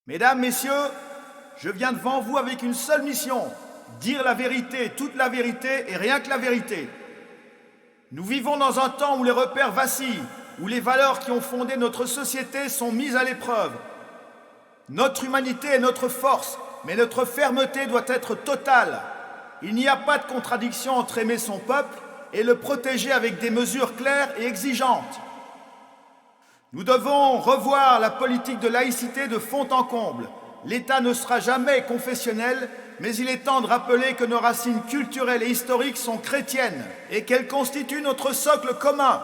Mesdames, Messieurs, je viens devant vous avec une seule mission, dire la vérité, toute la vérité et rien que la vérité. Nous vivons dans un temps où les repères vacillent, où les valeurs qui ont fondé notre société sont mises à l'épreuve. Notre humanité est notre force, mais notre fermeté doit être totale. Il n'y a pas de contradiction entre aimer son peuple et le protéger avec des mesures claires et exigeantes. Nous devons revoir la politique de laïcité de fond en comble. L'État ne sera jamais confessionnel, mais il est temps de rappeler que nos racines culturelles et historiques sont chrétiennes et qu'elles constituent notre socle commun.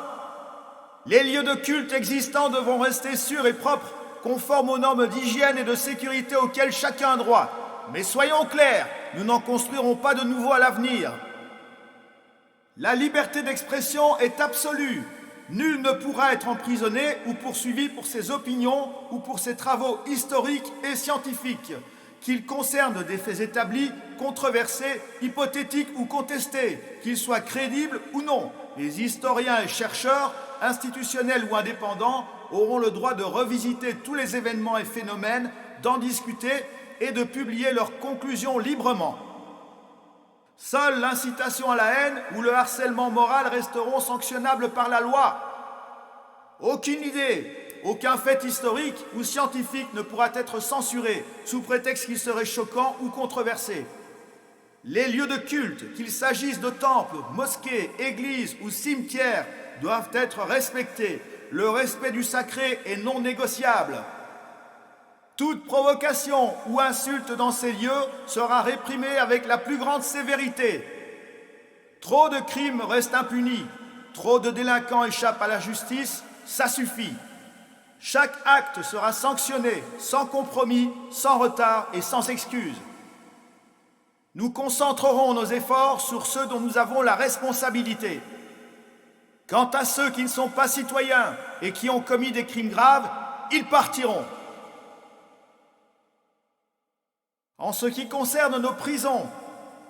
Les lieux de culte existants devront rester sûrs et propres, conformes aux normes d'hygiène et de sécurité auxquelles chacun a droit. Mais soyons clairs, nous n'en construirons pas de nouveaux à l'avenir. La liberté d'expression est absolue. Nul ne pourra être emprisonné ou poursuivi pour ses opinions ou pour ses travaux historiques et scientifiques, qu'ils concernent des faits établis, controversés, hypothétiques ou contestés, qu'ils soient crédibles ou non. Les historiens et chercheurs, institutionnels ou indépendants, auront le droit de revisiter tous les événements et phénomènes, d'en discuter et de publier leurs conclusions librement. Seule l'incitation à la haine ou le harcèlement moral resteront sanctionnables par la loi. Aucune idée, aucun fait historique ou scientifique ne pourra être censuré sous prétexte qu'il serait choquant ou controversé. Les lieux de culte, qu'il s'agisse de temples, mosquées, églises ou cimetières, doivent être respectés. Le respect du sacré est non négociable. Toute provocation ou insulte dans ces lieux sera réprimée avec la plus grande sévérité. Trop de crimes restent impunis, trop de délinquants échappent à la justice, ça suffit. Chaque acte sera sanctionné, sans compromis, sans retard et sans excuse. Nous concentrerons nos efforts sur ceux dont nous avons la responsabilité. Quant à ceux qui ne sont pas citoyens et qui ont commis des crimes graves, ils partiront. En ce qui concerne nos prisons,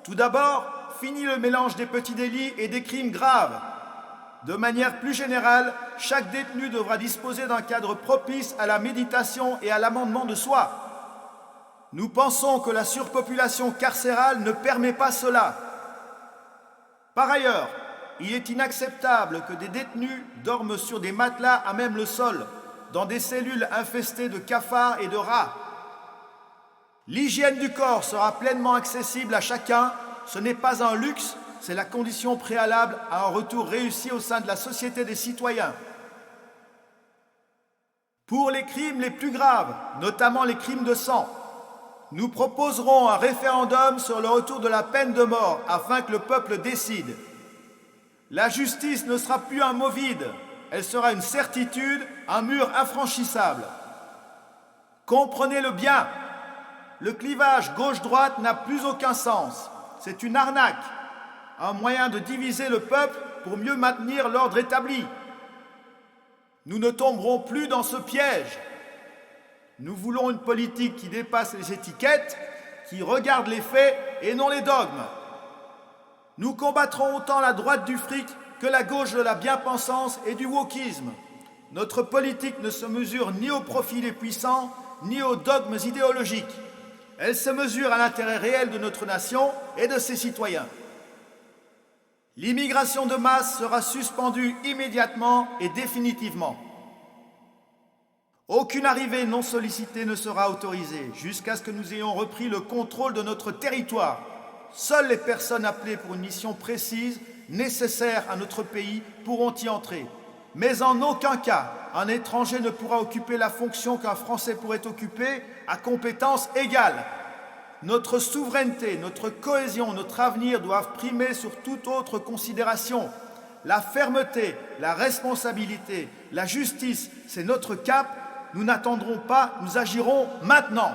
tout d'abord, fini le mélange des petits délits et des crimes graves. De manière plus générale, chaque détenu devra disposer d'un cadre propice à la méditation et à l'amendement de soi. Nous pensons que la surpopulation carcérale ne permet pas cela. Par ailleurs, il est inacceptable que des détenus dorment sur des matelas à même le sol, dans des cellules infestées de cafards et de rats. L'hygiène du corps sera pleinement accessible à chacun. Ce n'est pas un luxe, c'est la condition préalable à un retour réussi au sein de la société des citoyens. Pour les crimes les plus graves, notamment les crimes de sang, nous proposerons un référendum sur le retour de la peine de mort afin que le peuple décide. La justice ne sera plus un mot vide, elle sera une certitude, un mur infranchissable. Comprenez-le bien. Le clivage gauche-droite n'a plus aucun sens. C'est une arnaque, un moyen de diviser le peuple pour mieux maintenir l'ordre établi. Nous ne tomberons plus dans ce piège. Nous voulons une politique qui dépasse les étiquettes, qui regarde les faits et non les dogmes. Nous combattrons autant la droite du fric que la gauche de la bien-pensance et du wokisme. Notre politique ne se mesure ni au profit des puissants, ni aux dogmes idéologiques. Elle se mesure à l'intérêt réel de notre nation et de ses citoyens. L'immigration de masse sera suspendue immédiatement et définitivement. Aucune arrivée non sollicitée ne sera autorisée jusqu'à ce que nous ayons repris le contrôle de notre territoire. Seules les personnes appelées pour une mission précise, nécessaire à notre pays, pourront y entrer. Mais en aucun cas, un étranger ne pourra occuper la fonction qu'un Français pourrait occuper à compétences égales. Notre souveraineté, notre cohésion, notre avenir doivent primer sur toute autre considération. La fermeté, la responsabilité, la justice, c'est notre cap. Nous n'attendrons pas, nous agirons maintenant.